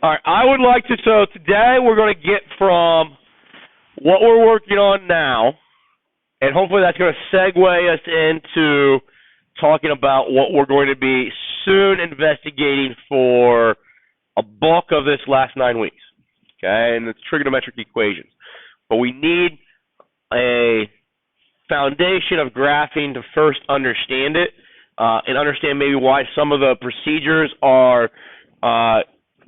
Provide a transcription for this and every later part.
All right, I would like to, so today we're going to get from what we're working on now, and hopefully that's going to segue us into talking about what we're going to be soon investigating for a bulk of this last 9 weeks, okay, and it's trigonometric equations. But we need a foundation of graphing to first understand it, and understand maybe why some of the procedures are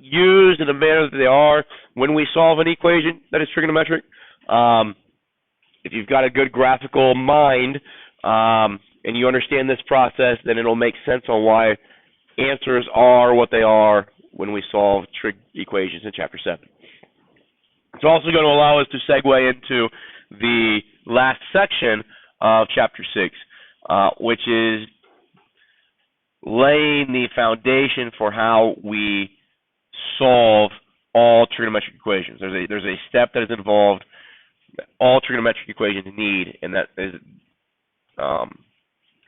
used in the manner that they are when we solve an equation that is trigonometric. If you've got a good graphical mind and you understand this process, then it'll make sense on why answers are what they are when we solve trig equations in Chapter 7. It's also going to allow us to segue into the last section of Chapter 6, which is laying the foundation for how we solve all trigonometric equations. There's a step that is involved that all trigonometric equations need, and that is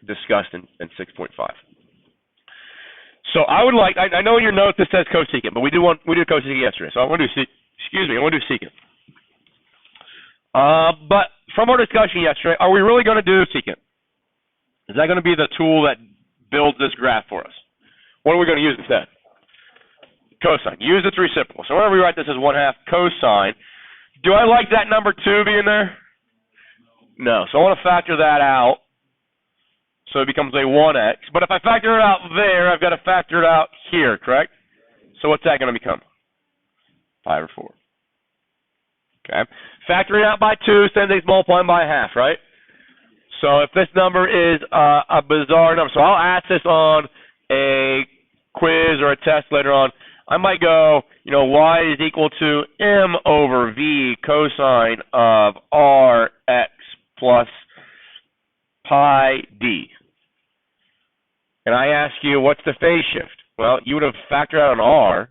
discussed in 6.5. So I would like, I know in your notes it says cosecant, but we did cosecant yesterday, so I want to do secant. But from our discussion yesterday, are we really going to do secant? Is that going to be the tool that builds this graph for us? What are we going to use instead? Cosine. Use its reciprocal. So whenever we write this as 1/2 cosine, do I like that number 2 being there? No. So I want to factor that out. So it becomes a 1x. But if I factor it out there, I've got to factor it out here, correct? So what's that going to become? Pi over 4. Okay. Factoring out by 2, same thing as multiplying by 1/2, right? So if this number is a bizarre number, so I'll ask this on a quiz or a test later on. I might go, y is equal to m over v cosine of rx plus pi d. And I ask you, what's the phase shift? Well, you would have factored out an r,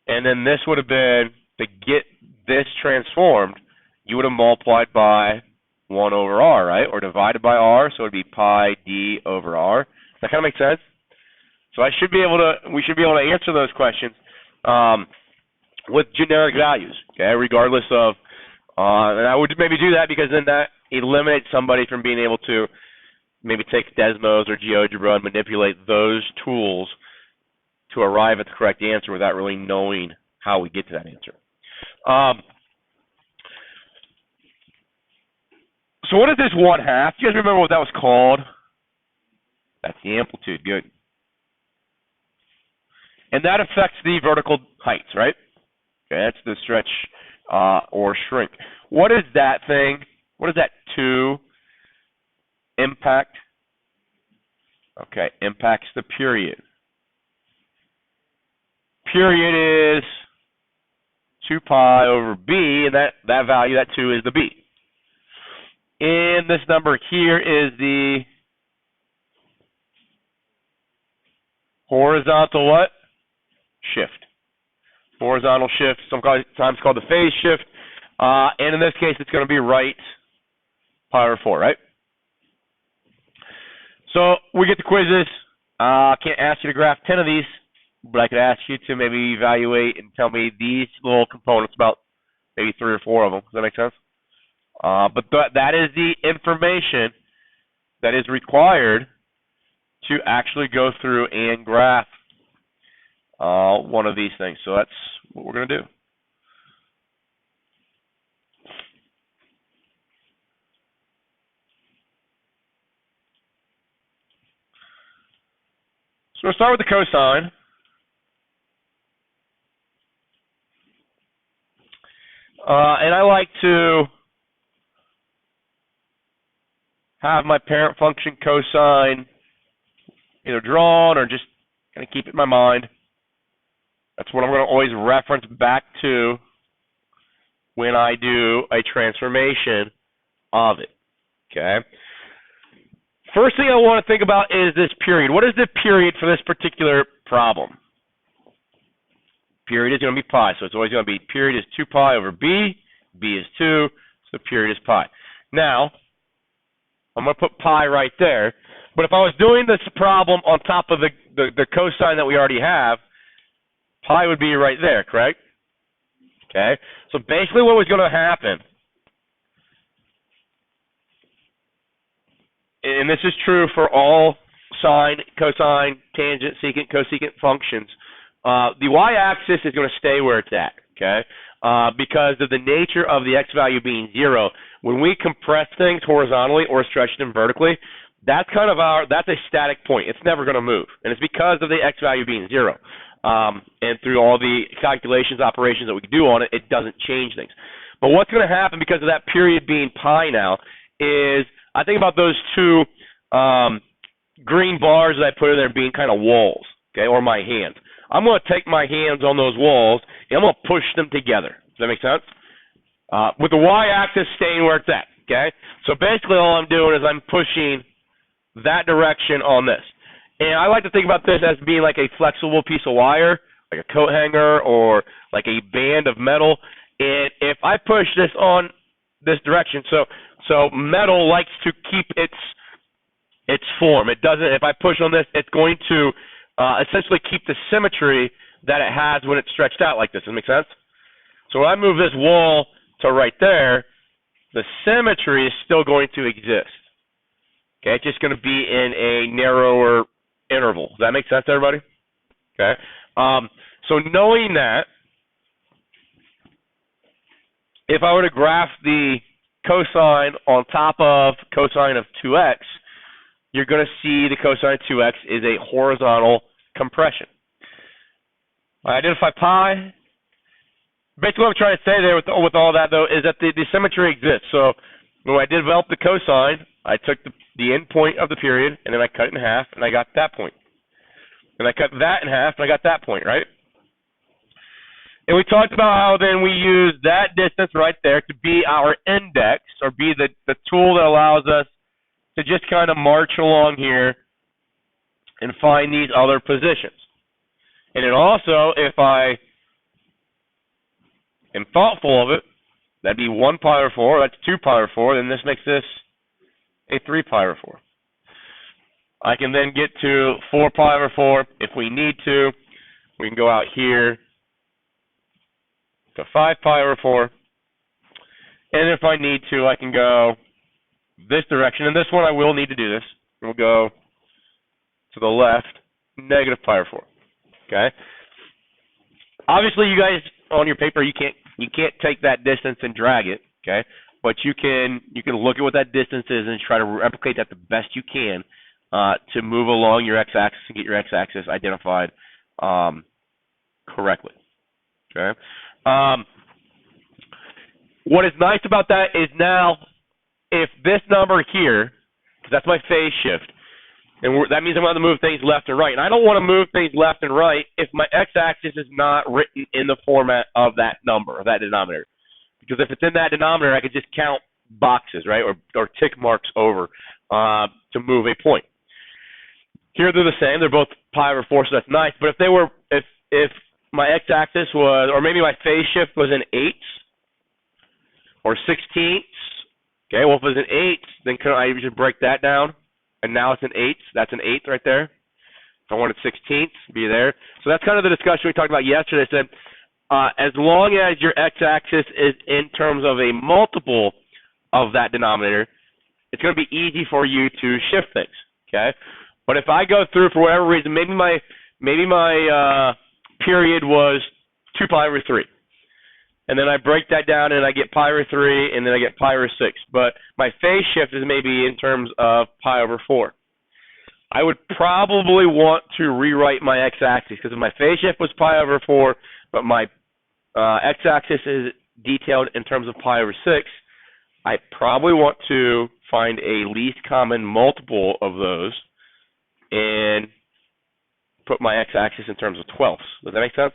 and then this would have been, to get this transformed, you would have multiplied by 1 over r, right? Or divided by r, so it would be pi d over r. Does that kind of make sense? So we should be able to answer those questions with generic values, okay, regardless of, and I would maybe do that because then that eliminates somebody from being able to maybe take Desmos or GeoGebra and manipulate those tools to arrive at the correct answer without really knowing how we get to that answer. So what is this 1/2? Do you guys remember what that was called? That's the amplitude. Good. And that affects the vertical heights, right? Okay, that's the stretch or shrink. What is that thing? What is that 2 impact? Okay, impacts the period. Period is 2 pi over b, and that value, that 2, is the b. And this number here is the horizontal what? Shift. Horizontal shift, sometimes called the phase shift. And in this case, it's going to be right pi over 4, right? So we get the quizzes. I can't ask you to graph 10 of these, but I could ask you to maybe evaluate and tell me these little components, about maybe 3 or 4 of them. Does that make sense? But that is the information that is required to actually go through and graph one of these things. So that's what we're going to do. So we'll start with the cosine. And I like to have my parent function cosine either drawn or just kind of keep it in my mind. That's what I'm going to always reference back to when I do a transformation of it. Okay. First thing I want to think about is this period. What is the period for this particular problem? Period is going to be pi, so it's always going to be period is 2 pi over b. B is 2, so period is pi. Now, I'm going to put pi right there, But if I was doing this problem on top of the cosine that we already have, pi would be right there, correct? Okay. So basically what was going to happen, and this is true for all sine, cosine, tangent, secant, cosecant functions, the y-axis is going to stay where it's at, okay? Because of the nature of the x value being 0, when we compress things horizontally or stretch them vertically, that's that's a static point. It's never going to move, and it's because of the x value being 0. And through all the calculations, operations that we can do on it, it doesn't change things. But what's going to happen because of that period being pi now is, I think about those two green bars that I put in there being kind of walls, okay, or my hands. I'm going to take my hands on those walls, and I'm going to push them together. Does that make sense? With the y-axis staying where it's at, okay? So basically all I'm doing is I'm pushing that direction on this. And I like to think about this as being like a flexible piece of wire, like a coat hanger or like a band of metal. And if I push this on this direction, so metal likes to keep its form. It doesn't. If I push on this, it's going to essentially keep the symmetry that it has when it's stretched out like this. Does that make sense? So when I move this wall to right there, the symmetry is still going to exist. Okay, it's just going to be in a narrower interval. Does that make sense to everybody? Okay. So knowing that, if I were to graph the cosine on top of cosine of 2x, you're going to see the cosine of 2x is a horizontal compression. I identify pi. Basically what I'm trying to say there with all that, though, is that the symmetry exists. So when I developed the cosine, I took the end point of the period, and then I cut it in half, and I got that point. And I cut that in half, and I got that point, right? And we talked about how then we use that distance right there to be our index, or be the tool that allows us to just kind of march along here and find these other positions. And then also, if I am thoughtful of it, that'd be 1 pi over 4, that's 2 pi over 4, then this makes this a 3 pi over 4. I can then get to 4 pi over 4 if we need to. We can go out here to 5 pi over 4. And if I need to, I can go this direction. And this one I will need to do this. We'll go to the left, negative pi over 4. Okay? Obviously, you guys, on your paper, you can't take that distance and drag it, okay? But you can look at what that distance is and try to replicate that the best you can to move along your x-axis and get your x-axis identified correctly. Okay. What is nice about that is now, if this number here, because that's my phase shift, and that means I'm going to move things left and right. And I don't want to move things left and right if my x-axis is not written in the format of that number, of that denominator. Because if it's in that denominator, I could just count boxes, right, or tick marks over to move a point. Here they're the same. They're both pi over 4, so that's nice. But if they were, if my x-axis was, or maybe my phase shift was in eighths or sixteenths, okay, well, if it was in eighths, then could I just break that down? And now it's an eighth. That's an eighth right there. If I wanted sixteenths, be there. So that's kind of the discussion we talked about yesterday. I said, as long as your x-axis is in terms of a multiple of that denominator, it's going to be easy for you to shift things. Okay, but if I go through for whatever reason, maybe my period was 2 pi over 3. And then I break that down and I get pi over 3, and then I get pi over 6. But my phase shift is maybe in terms of pi over 4. I would probably want to rewrite my x-axis, because if my phase shift was pi over 4, but my x-axis is detailed in terms of pi over 6, I probably want to find a least common multiple of those and put my x-axis in terms of 12ths. Does that make sense?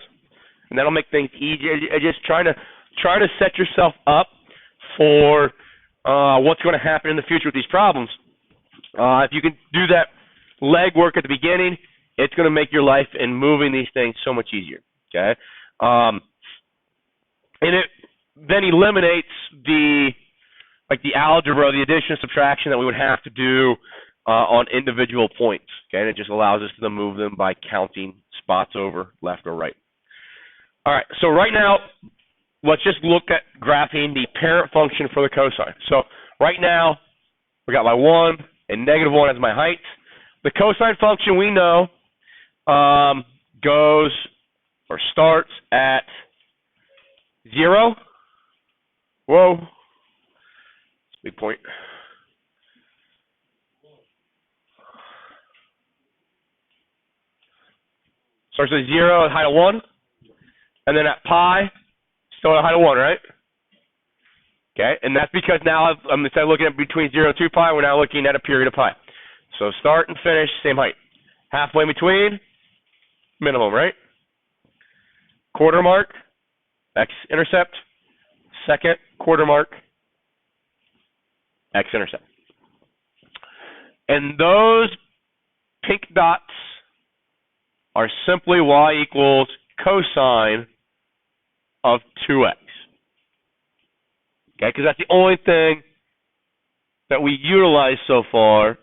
And that'll make things easier. Just try to set yourself up for what's going to happen in the future with these problems. If you can do that legwork at the beginning, it's going to make your life in moving these things so much easier. Okay, and it then eliminates the algebra, the addition and subtraction that we would have to do on individual points. Okay, and it just allows us to move them by counting spots over left or right. All right, so right now, let's just look at graphing the parent function for the cosine. So right now, we got my 1 and -1 as my height. The cosine function we know goes or starts at 0. Whoa, that's a big point. Starts at 0 at height of 1, and then at pi, still at height of 1, right? Okay, and that's because now instead of looking at between 0 and 2 pi, we're now looking at a period of pi. So start and finish, same height. Halfway in between, minimum, right? Quarter mark, x-intercept. Second quarter mark, x-intercept. And those pink dots are simply y equals cosine of 2x. Okay, because that's the only thing that we utilize so far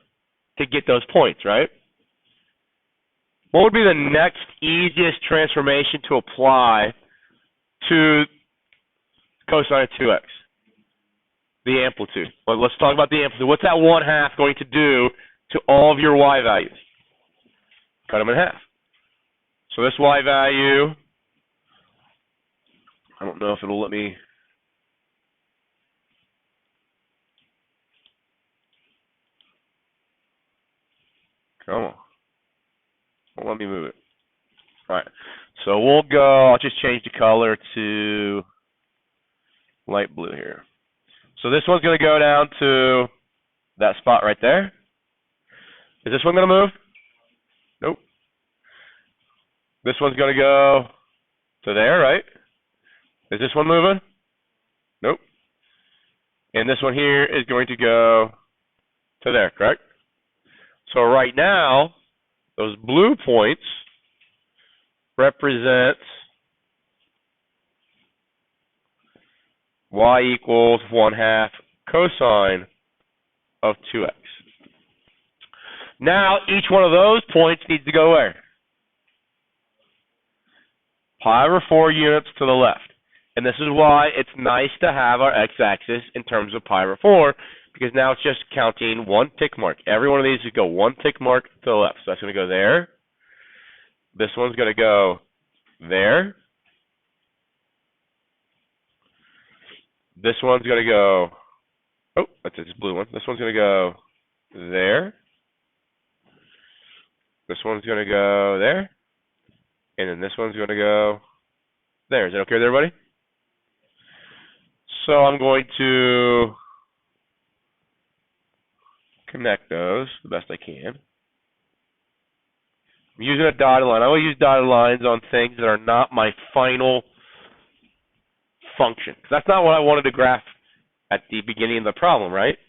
to get those points, right? What would be the next easiest transformation to apply to cosine of 2x? The amplitude. Well, let's talk about the amplitude. What's that 1/2 going to do to all of your y values? Cut them in half. So this y value, I don't know if it'll let me. Come on. Won't let me move it. All right. So we'll go, I'll just change the color to light blue here. So this one's going to go down to that spot right there. Is this one going to move? Nope. This one's going to go to there, right? Is this one moving? Nope. And this one here is going to go to there, correct? So right now, those blue points represent y equals 1/2 cosine of 2x. Now, each one of those points needs to go where? Pi/4 units to the left. And this is why it's nice to have our x-axis in terms of pi/4, because now it's just counting one tick mark. Every one of these would go one tick mark to the left. So that's going to go there. This one's going to go there. This one's going to go, oh, that's this blue one. This one's going to go there. This one's going to go there. And then this one's going to go there. Is that okay with everybody? So I'm going to connect those the best I can. I'm using a dotted line. I will use dotted lines on things that are not my final function. Because that's not what I wanted to graph at the beginning of the problem, right?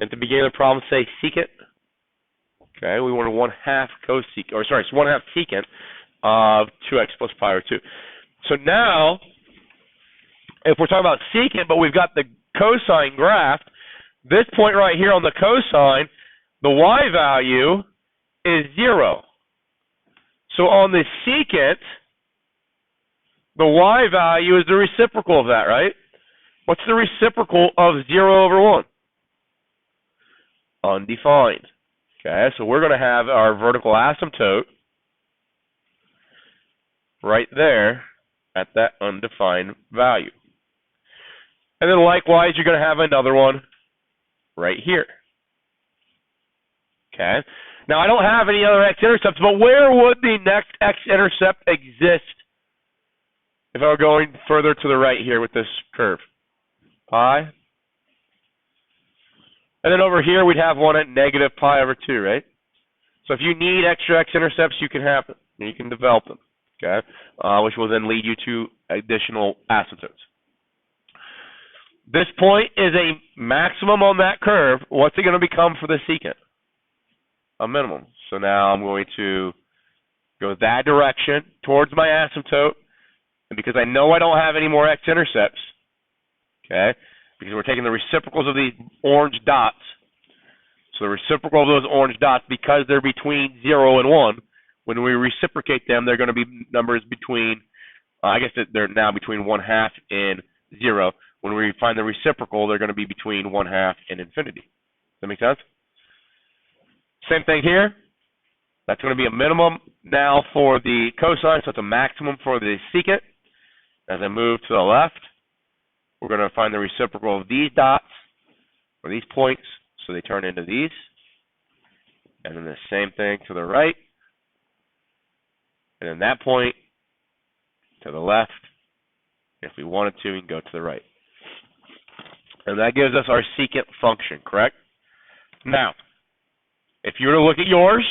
At the beginning of the problem, say secant. Okay, we wanted 1/2 cosecant, or sorry, it's 1/2 secant of 2x plus pi/2. So now, if we're talking about secant, but we've got the cosine graphed, this point right here on the cosine, the y value is 0. So on the secant, the y value is the reciprocal of that, right? What's the reciprocal of 0/1? Undefined. Okay, so we're going to have our vertical asymptote right there at that undefined value. And then likewise, you're going to have another one right here. Okay. Now, I don't have any other x-intercepts, but where would the next x-intercept exist if I were going further to the right here with this curve? Pi. And then over here, we'd have one at -pi/2, right? So if you need extra x-intercepts, you can have them. You can develop them, okay? Which will then lead you to additional asymptotes. This point is a maximum on that curve. What's it going to become for the secant? A minimum. So now I'm going to go that direction towards my asymptote. And because I know I don't have any more x-intercepts, okay, because we're taking the reciprocals of these orange dots, So the reciprocal of those orange dots, because they're between 0 and 1, when we reciprocate them, they're going to be numbers between, I guess they're now between 1/2 and 0. When we find the reciprocal, they're going to be between 1/2 and infinity. Does that make sense? Same thing here. That's going to be a minimum now for the cosine, so it's a maximum for the secant. As I move to the left, we're going to find the reciprocal of these dots, or these points, so they turn into these. And then the same thing to the right. And then that point to the left. If we wanted to, we can go to the right. And that gives us our secant function, correct? Now, if you were to look at yours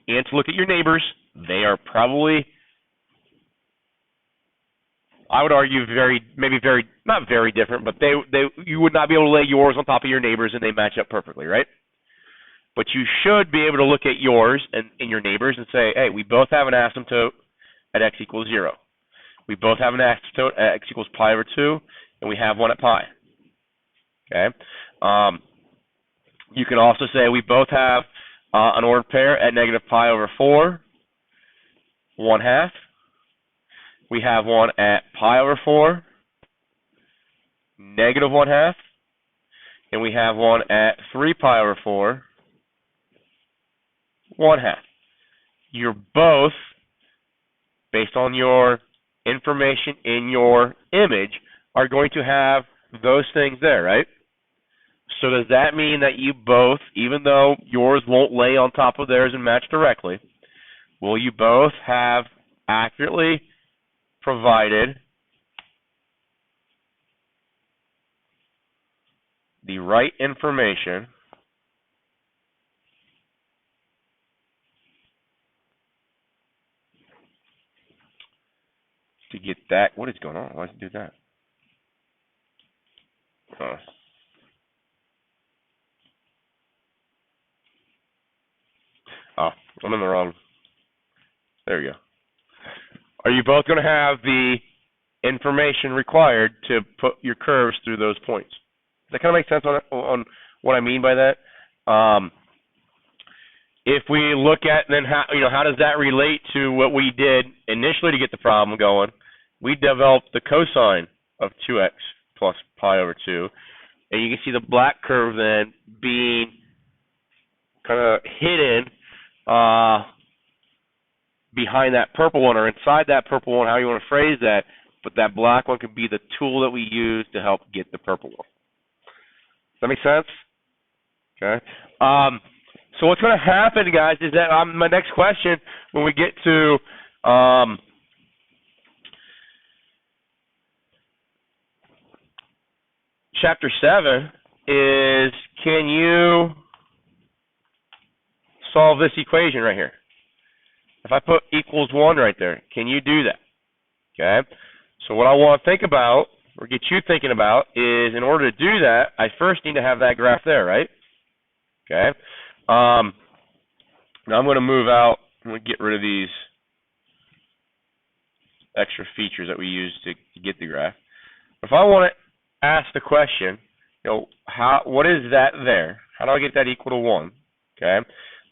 and to look at your neighbors, they are probably, I would argue, not very different, but you would not be able to lay yours on top of your neighbors and they match up perfectly, right? But you should be able to look at yours and your neighbors and say, hey, we both have an asymptote at x equals 0. We both have an asymptote at x equals pi over 2, and we have one at pi. Okay? You can also say we both have an ordered pair at negative pi over 4, 1/2. We have one at pi over 4, negative 1/2. And we have one at 3 pi over 4, 1/2. You're both, based on your information in your image, are going to have those things there, right? So does that mean that you both, even though yours won't lay on top of theirs and match directly, will you both have accurately provided the right information to get that? What is going on? Why does it do that? Oh, I'm in the wrong. There you go. Are you both going to have the information required to put your curves through those points? Does that kind of make sense on what I mean by that? If we look at then how does that relate to what we did initially to get the problem going? We developed the cosine of 2x plus pi over 2, and you can see the black curve then being kind of hidden behind that purple one, or inside that purple one, how you want to phrase that, but that black one could be the tool that we use to help get the purple one. Does that make sense? Okay. So what's going to happen, guys, is that my next question, when we get to Chapter 7, is can you solve this equation right here? If I put equals 1 right there, can you do that? Okay. So what I want to think about, or get you thinking about, is in order to do that, I first need to have that graph there, right? Okay. Now I'm going to move out. I'm going to get rid of these extra features that we use to get the graph. If I want to ask the question, what is that there? How do I get that equal to 1? Okay.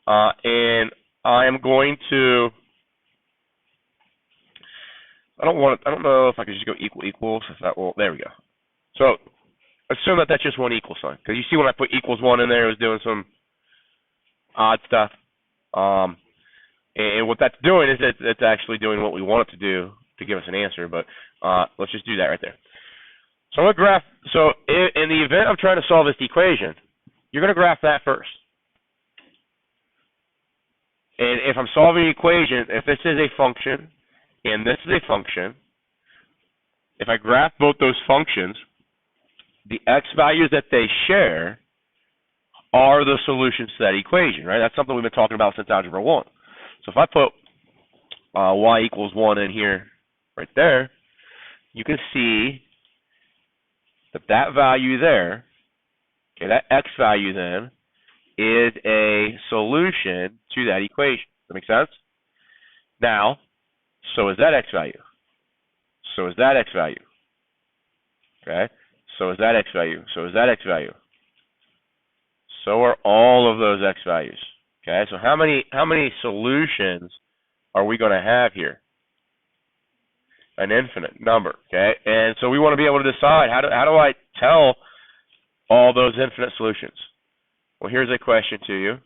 And I am going to, I don't know if I could just go equals. If that will, there we go. So assume that that's just one equal sign. Because you see when I put equals 1 in there, it was doing some odd stuff. And what that's doing is it's actually doing what we want it to do to give us an answer. But let's just do that right there. So I'm going to graph, so in the event of trying to solve this equation, you're going to graph that first. And if I'm solving the equation, if this is a function and this is a function, if I graph both those functions, the x values that they share are the solutions to that equation, right? That's something we've been talking about since Algebra 1. So if I put y equals 1 in here, right there, you can see that value there, okay, that x value then, is a solution to that equation. Does that make sense? Now, so is that x value. So is that x value. Okay? So is that x value. So is that x value. So are all of those x values. Okay, so how many solutions are we going to have here? An infinite number. Okay, and so we want to be able to decide how do I tell all those infinite solutions? Well, here's a question to you.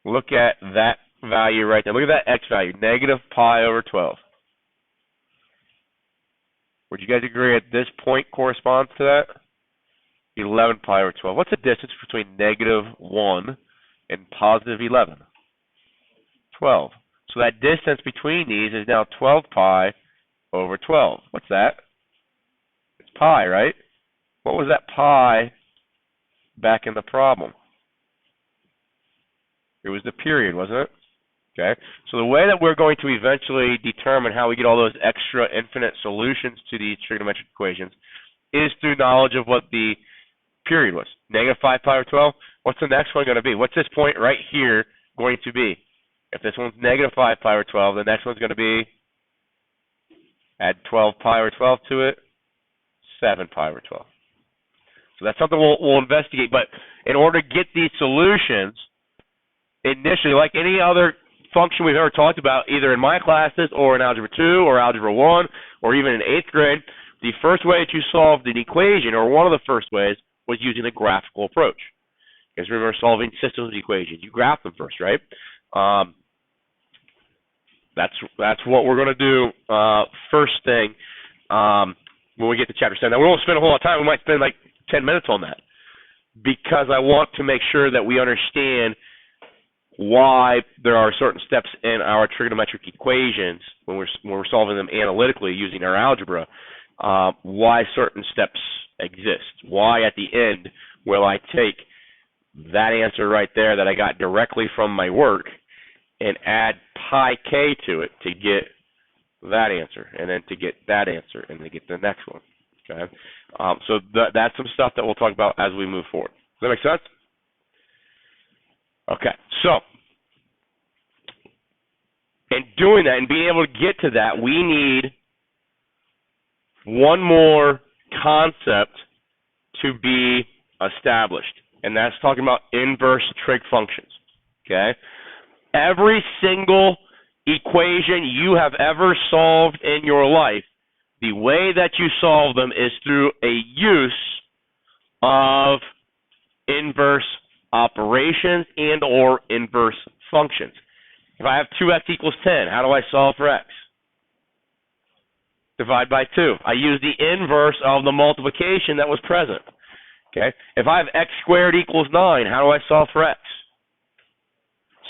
Look at that value right there. Look at that x value, negative pi over 12. Would you guys agree at this point corresponds to that? 11 pi over 12. What's the distance between negative 1 and positive 11? 12. So that distance between these is now 12 pi over 12. What's that? It's pi, right? What was that pi back in the problem? It was the period, wasn't it? Okay. So the way that we're going to eventually determine how we get all those extra infinite solutions to these trigonometric equations is through knowledge of what the period was. Negative 5 pi over 12. What's the next one going to be? What's this point right here going to be? If this one's negative 5 pi over 12, the next one's going to be, add 12 pi over 12 to it, 7 pi over 12. So that's something we'll investigate. But in order to get these solutions, initially, like any other function we've ever talked about, either in my classes or in Algebra 2 or Algebra 1 or even in 8th grade, the first way that you solved an equation, or one of the first ways, was using a graphical approach. Because remember, solving systems equations, you graph them first, right? That's what we're going to do first thing when we get to Chapter 7. Now, we won't spend a whole lot of time. We might spend like 10 minutes on that, because I want to make sure that we understand why there are certain steps in our trigonometric equations when we're solving them analytically using our algebra, why certain steps exist. Why at the end will I take that answer right there that I got directly from my work and add pi k to it to get that answer, and then to get that answer, and to get the next one. Okay, so that's some stuff that we'll talk about as we move forward. Does that make sense? Okay, so in doing that and being able to get to that, we need one more concept to be established, and that's talking about inverse trig functions. Okay, every single equation you have ever solved in your life, the way that you solve them is through a use of inverse operations and or inverse functions. If I have 2x equals 10, how do I solve for x? Divide by 2. I use the inverse of the multiplication that was present. Okay. If I have x squared equals 9, how do I solve for x?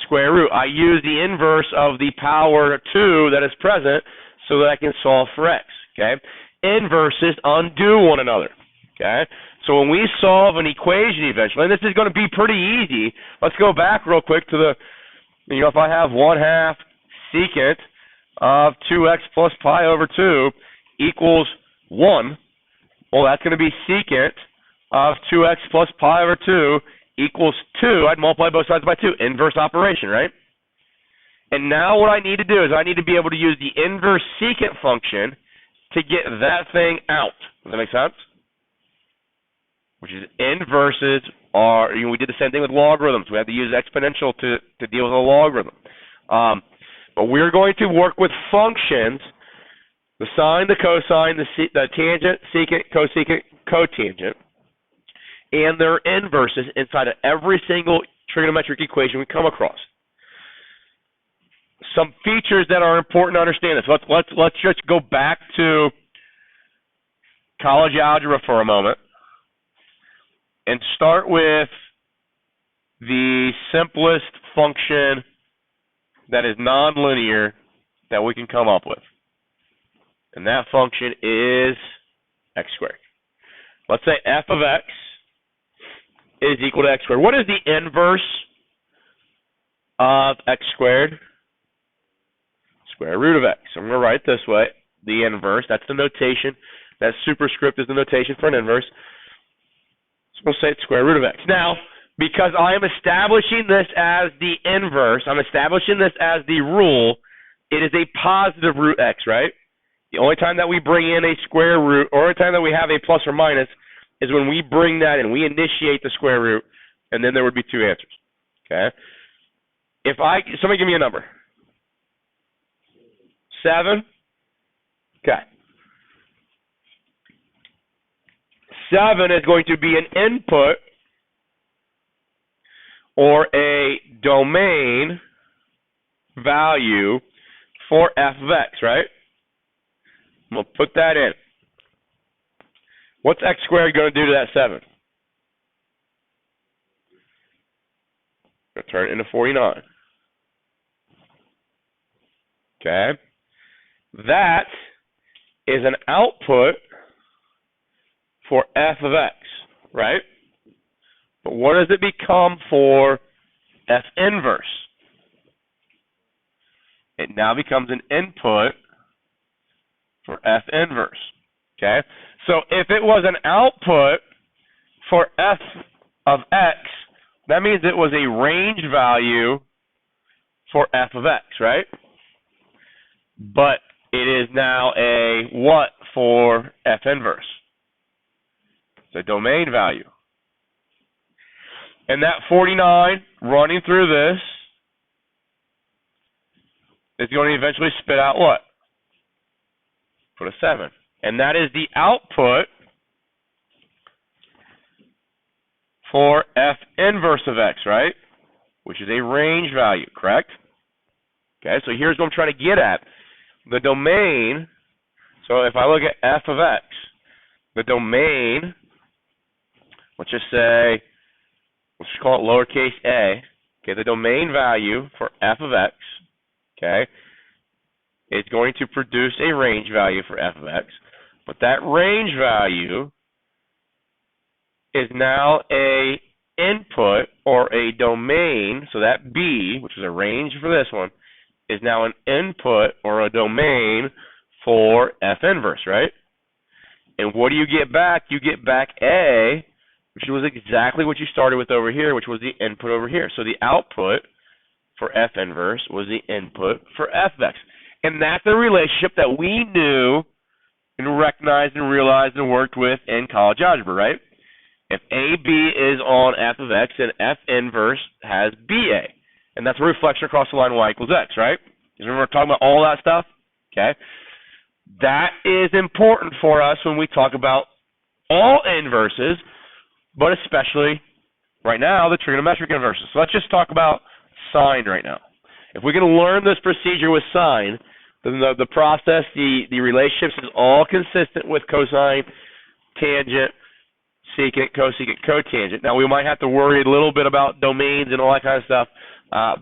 Square root. I use the inverse of the power 2 that is present so that I can solve for x. Okay. Inverses undo one another. Okay. So when we solve an equation eventually, and this is going to be pretty easy. Let's go back real quick to the, if I have 1/2 secant of 2x plus pi over 2 equals 1, well, that's going to be secant of 2x plus pi over 2 equals 2. I'd multiply both sides by 2. Inverse operation, right? And now what I need to do is I need to be able to use the inverse secant function to get that thing out. Does that make sense? Which is inverses are, we did the same thing with logarithms. We had to use exponential to deal with a logarithm. But we're going to work with functions, the sine, the cosine, the tangent, secant, cosecant, cotangent, and their inverses inside of every single trigonometric equation we come across. Some features that are important to understand this. Let's just go back to college algebra for a moment and start with the simplest function that is nonlinear that we can come up with. And that function is x squared. Let's say f of x is equal to x squared. What is the inverse of x squared? Square root of x. So I'm going to write it this way. The inverse, that's the notation. That superscript is the notation for an inverse. So we'll say it's square root of x. Now, because I am establishing this as the inverse, I'm establishing this as the rule, it is a positive root x, right? The only time that we bring in a square root, or the time that we have a plus or minus, is when we bring that in. We initiate the square root and then there would be two answers. Okay? Somebody give me a number. 7? Okay. 7 is going to be an input or a domain value for f of x, right? I'm going to put that in. What's x squared going to do to that 7? Going to turn it into 49. Okay? That is an output for f of x, right? But what does it become for f inverse? It now becomes an input for f inverse. Okay? So if it was an output for f of x, that means it was a range value for f of x, right? But it is now a what for f inverse? It's a domain value. And that 49 running through this is going to eventually spit out what? Put a 7. And that is the output for f inverse of x, right? Which is a range value, correct? Okay, so here's what I'm trying to get at. The domain, so if I look at f of x, the domain, let's just call it lowercase a, okay, the domain value for f of x, okay, is going to produce a range value for f of x, but that range value is now a input or a domain, so that b, which is a range for this one, is now an input or a domain for f inverse, right? And what do you get back? You get back a, which was exactly what you started with over here, which was the input over here. So the output for f inverse was the input for f of x. And that's the relationship that we knew and recognized and realized and worked with in college algebra, right? If AB is on f of x, then f inverse has BA. And that's a reflection across the line y equals x, right? You remember talking about all that stuff? Okay. That is important for us when we talk about all inverses, but especially right now, the trigonometric inverses. So let's just talk about sine right now. If we can learn this procedure with sine, then the process, the relationships is all consistent with cosine, tangent, secant, cosecant, cotangent. Now, we might have to worry a little bit about domains and all that kind of stuff,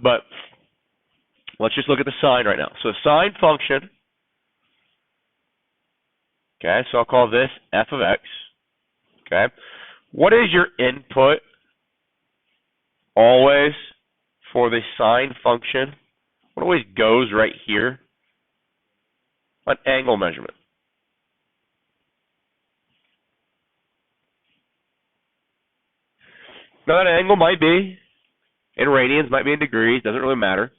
but let's just look at the sine right now. So sine function, okay, so I'll call this f of x, okay. What is your input always for the sine function? What always goes right here? An angle measurement. Now that angle might be in radians, might be in degrees, doesn't really matter.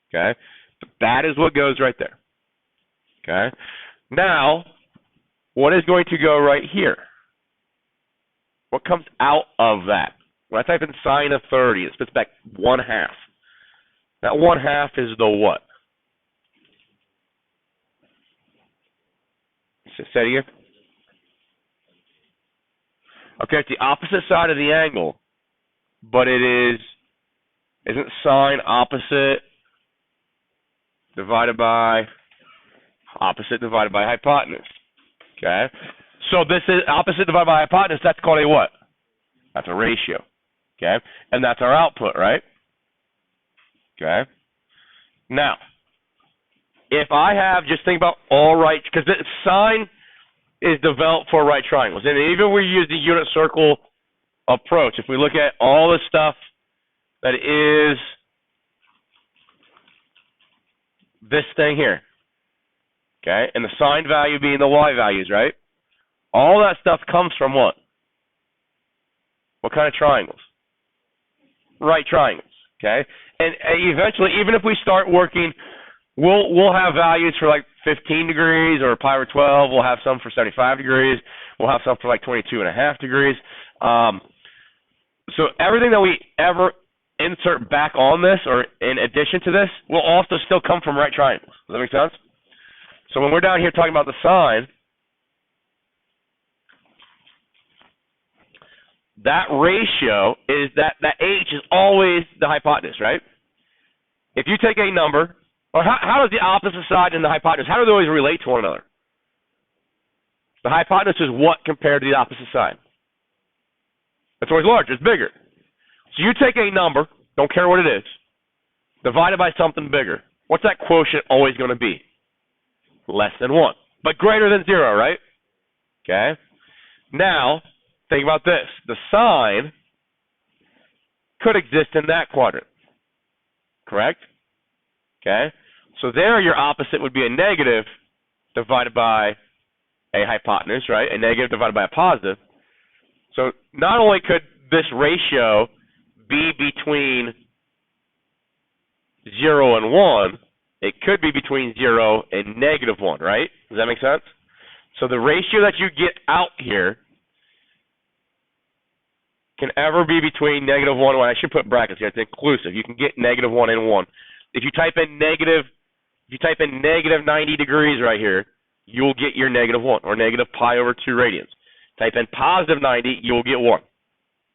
Okay? But that is what goes right there. Okay? Now, what is going to go right here? What comes out of that? When I type in sine of 30, it spits back 1/2. That 1/2 is the what? Say it again. Okay, it's the opposite side of the angle, but isn't sine opposite divided by hypotenuse? Okay, so this is opposite divided by hypotenuse. That's called a what? That's a ratio. Okay, and that's our output, right? Okay. Now, if I have, just think about all right, because sine is developed for right triangles. And even if we use the unit circle approach, if we look at all the stuff that is this thing here, okay, and the sine value being the y values, right? All that stuff comes from what? What kind of triangles? Right triangles, okay? And eventually, even if we start working, we'll have values for like 15 degrees or pi over 12. We'll have some for 75 degrees. We'll have some for like 22.5 degrees. So everything that we ever insert back on this or in addition to this will also still come from right triangles. Does that make sense? So when we're down here talking about the sine, that ratio is that h is always the hypotenuse, right? If you take a number, or how does the opposite side and the hypotenuse, how do they always relate to one another? The hypotenuse is what compared to the opposite side? It's always larger, it's bigger. So you take a number, don't care what it is, divided by something bigger. What's that quotient always going to be? Less than 1, but greater than 0, right? Okay. Now, think about this. The sine could exist in that quadrant, correct? Okay. So there your opposite would be a negative divided by a hypotenuse, right? A negative divided by a positive. So not only could this ratio be between 0 and 1, it could be between 0 and negative 1, right? Does that make sense? So the ratio that you get out here can ever be between negative 1 and 1. I should put brackets here. It's inclusive. You can get negative 1 and 1. If you type in negative 90 degrees right here, you'll get your negative 1, or negative pi over 2 radians. Type in positive 90, you'll get 1.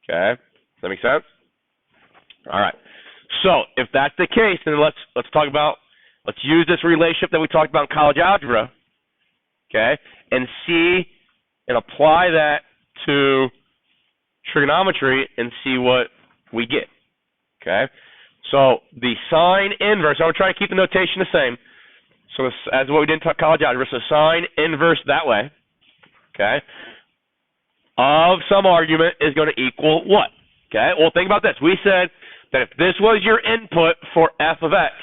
Okay? Does that make sense? All right. So if that's the case, then let's use this relationship that we talked about in college algebra, okay, and apply that to trigonometry and see what we get. Okay? So the sine inverse, I'm going to try to keep the notation the same. So as what we did in college algebra, so sine inverse that way, okay, of some argument is going to equal what? Okay, well, think about this. We said that if this was your input for f of x,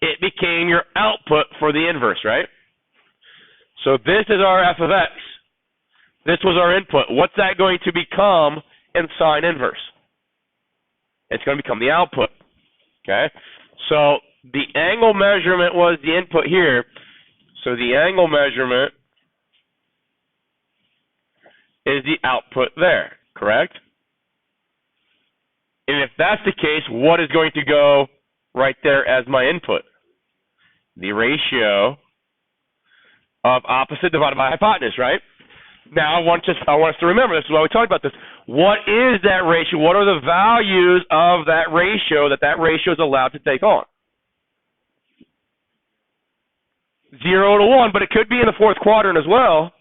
it became your output for the inverse, right? So this is our f of x. This was our input. What's that going to become in sine inverse? It's going to become the output, okay? So the angle measurement was the input here. So the angle measurement is the output there, correct? And if that's the case, what is going to go right there as my input? The ratio of opposite divided by hypotenuse, right? Now I want us to remember, this is why we talked about this. What is that ratio? What are the values of that ratio is allowed to take on? 0 to 1, but it could be in the fourth quadrant as well.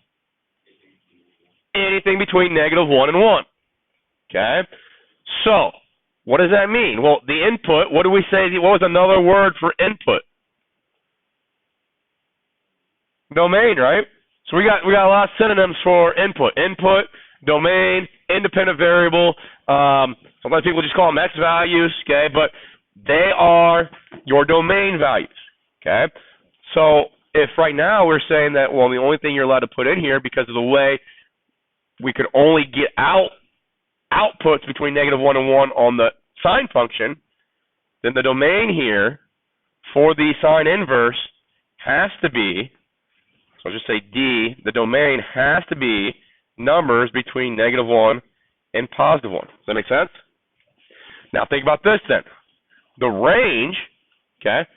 Anything between negative 1 and 1. Okay? So, what does that mean? Well, the input, what do we say? What was another word for input? Domain, right? So we got a lot of synonyms for input. Input, domain, independent variable. Sometimes people just call them x values, okay? But they are your domain values, okay? So if right now we're saying that, well, the only thing you're allowed to put in here, because of the way we could only get outputs between negative 1 and 1 on the sine function, then the domain here for the sine inverse has to be, so I'll just say D, the domain has to be numbers between negative 1 and positive 1. Does that make sense? Now think about this then. The range, okay,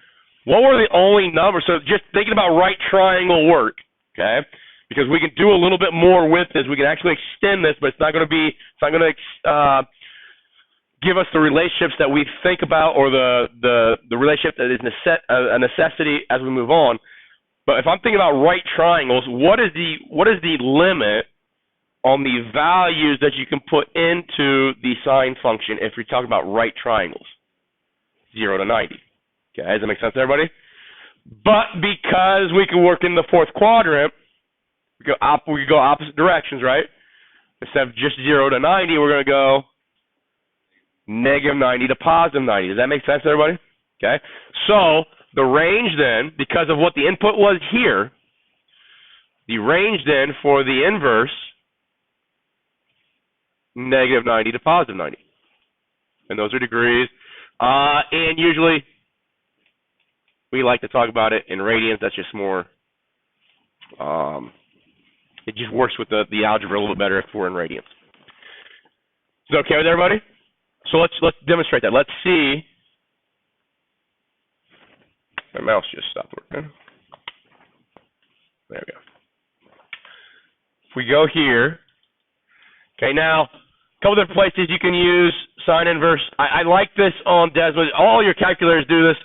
what were the only numbers? So just thinking about right triangle work, okay, because we can do a little bit more with this. We can actually extend this, but it's not going to give us the relationships that we think about, or the relationship that is a necessity as we move on. But if I'm thinking about right triangles, what is the limit on the values that you can put into the sine function if you're talking about right triangles? 0 to 90. Okay, does that make sense to everybody? But because we can work in the fourth quadrant, we go opposite directions, right? Instead of just 0 to 90, we're going to go negative 90 to positive 90. Does that make sense to everybody? Okay, so the range then, because of what the input was here, the range then for the inverse, negative 90 to positive 90. And those are degrees. And usually we like to talk about it in radians. That's just more, it just works with the algebra a little bit better if we're in radians. Is it okay with everybody? So let's demonstrate that. Let's see. My mouse just stopped working. There we go. If we go here, okay, now a couple different places you can use sine inverse. I like this on Desmond. All your calculators do this.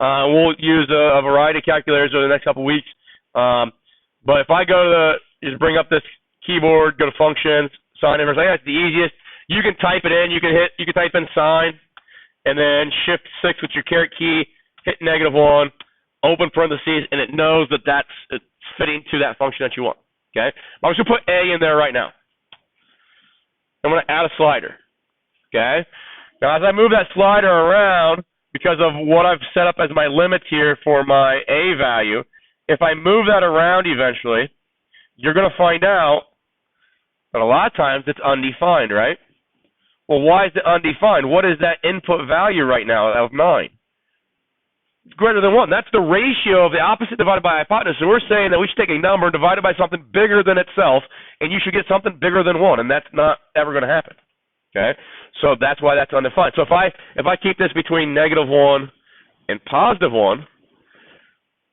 We'll use a variety of calculators over the next couple of weeks. But if I go to just bring up this keyboard, go to functions, sine inverse, I think that's the easiest. You can type it in. You can type in sine, and then shift 6 with your caret key, hit -1, open parentheses, and it knows that it's fitting to that function that you want. Okay, I'm just gonna put a in there right now. I'm gonna add a slider. Okay, now as I move that slider around, because of what I've set up as my limits here for my a value, if I move that around eventually, you're gonna find out that a lot of times it's undefined, right? Well, why is it undefined? What is that input value right now of 9? It's greater than 1. That's the ratio of the opposite divided by hypotenuse. So we're saying that we should take a number and divide it by something bigger than itself, and you should get something bigger than 1, and that's not ever going to happen. Okay? So that's why that's undefined. So if I keep this between -1 and +1,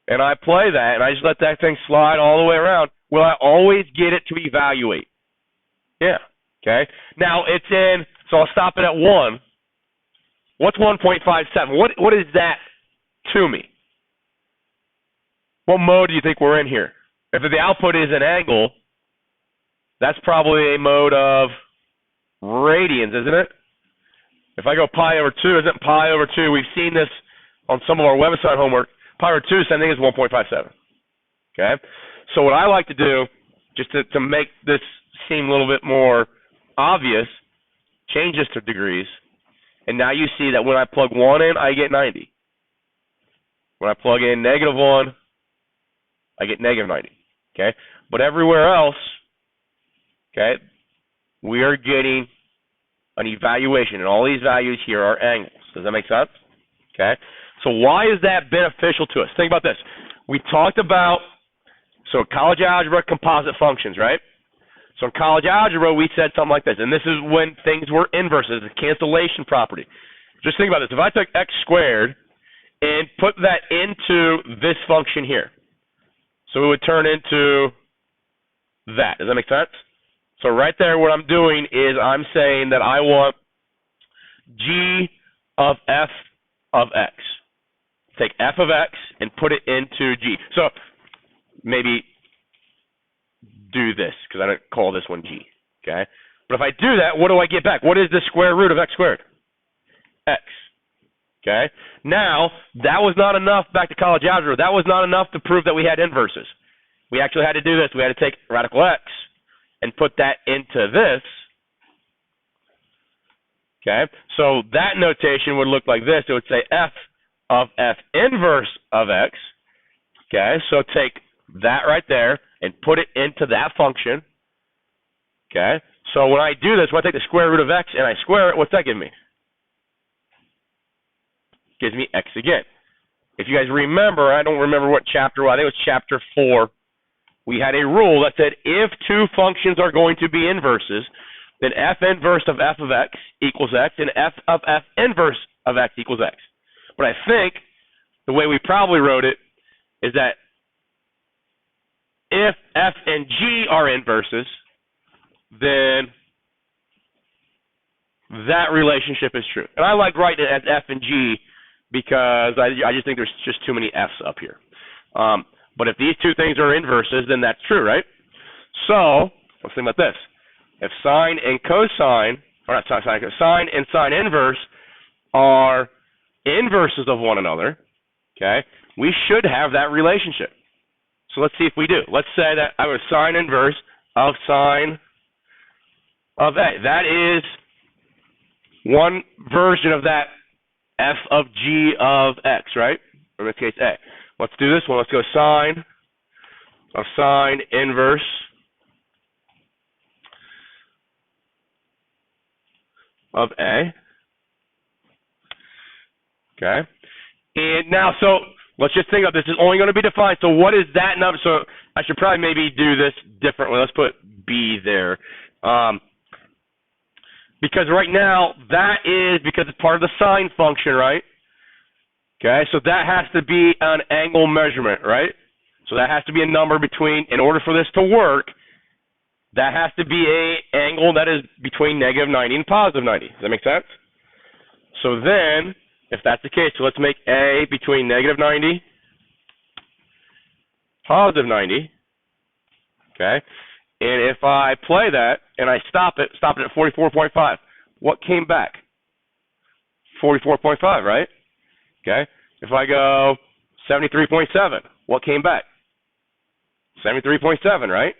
and I play that, and I just let that thing slide all the way around, will I always get it to evaluate? Yeah. Okay? Now it's in, so I'll stop it at 1. What's 1.57? What is that to me? What mode do you think we're in here? If the output is an angle, that's probably a mode of radians, isn't it? If I go pi/2, isn't pi/2? We've seen this on some of our website homework. Pi/2, same thing as 1.57. Okay? So what I like to do, just to make this seem a little bit more obvious, change this to degrees, and now you see that when I plug 1 in, I get 90. When I plug in -1, I get -90. Okay? But everywhere else, okay, we are getting an evaluation, and all these values here are angles. Does that make sense? Okay? So why is that beneficial to us? Think about this. We talked about, so college algebra, composite functions, right? So in college algebra, we said something like this, and this is when things were inverses, the cancellation property. Just think about this. If I took x squared and put that into this function here, so it would turn into that. Does that make sense? So right there, what I'm doing is I'm saying that I want g of f of x. Take f of x and put it into g. So maybe do this, because I don't call this one g. Okay? But if I do that, what do I get back? What is the square root of x squared? X. Okay? Now, that was not enough, back to college algebra, that was not enough to prove that we had inverses. We actually had to do this. We had to take radical x and put that into this. Okay? So that notation would look like this. It would say f of f inverse of x. Okay? So take that right there and put it into that function. Okay? So when I do this, when I take the square root of x and I square it, what's that give me? Gives me x again. If you guys remember, I don't remember what chapter, I think it was chapter 4, we had a rule that said if two functions are going to be inverses, then f inverse of f of x equals x, and f of f inverse of x equals x. But I think the way we probably wrote it is that if f and g are inverses, then that relationship is true. And I like writing it as f and g because I just think there's just too many f's up here. But if these two things are inverses, then that's true, right? So let's think about this. If sine and cosine, or not sine and sine inverse are inverses of one another, okay, we should have that relationship. So let's see if we do. Let's say that I have a sine inverse of sine of a. That is one version of that f of g of x, right? Or in this case, a. Let's do this one. Let's go sine of sine inverse of a. Okay. And now, so let's just think of this is only going to be defined. So what is that number? So I should probably maybe do this differently. Let's put b there. Because right now, that is because it's part of the sine function, right? Okay, so that has to be an angle measurement, right? So that has to be a number between, in order for this to work, that has to be an angle that is between negative 90 and positive 90. Does that make sense? So then, if that's the case, so let's make A between negative 90, positive 90, okay? And if I play that, and I stop it at 44.5, what came back? 44.5, right? Okay? If I go 73.7, what came back? 73.7, right?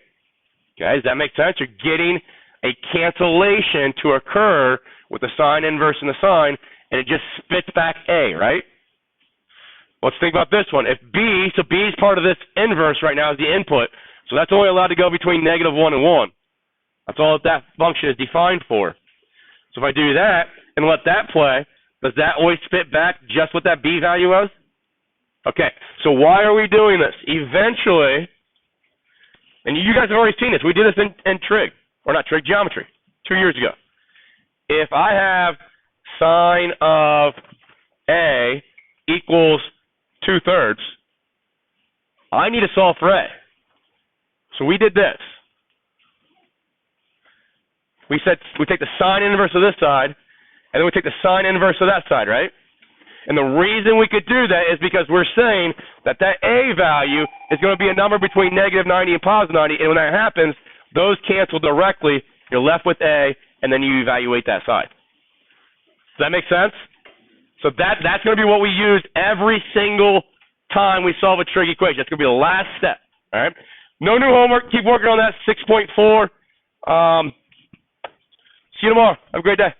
Okay, does that make sense? You're getting a cancellation to occur with the sine inverse and the sine, and it just spits back A, right? Let's think about this one. If B, so B is part of this inverse right now is the input, so that's only allowed to go between negative 1 and 1. That's all that function is defined for. So if I do that and let that play, does that always spit back just what that B value was? Okay, so why are we doing this? Eventually, and you guys have already seen this. We did this in Trig, or not Trig, geometry, 2 years ago. If I have sine of A equals 2/3, I need to solve for A. So we did this. We said we take the sine inverse of this side, and then we take the sine inverse of that side, right? And the reason we could do that is because we're saying that that A value is going to be a number between negative 90 and positive 90, and when that happens, those cancel directly. You're left with A, and then you evaluate that side. Does that make sense? So that's going to be what we use every single time we solve a trig equation. That's going to be the last step. All right? No new homework. Keep working on that. 6.4. See you tomorrow. Have a great day.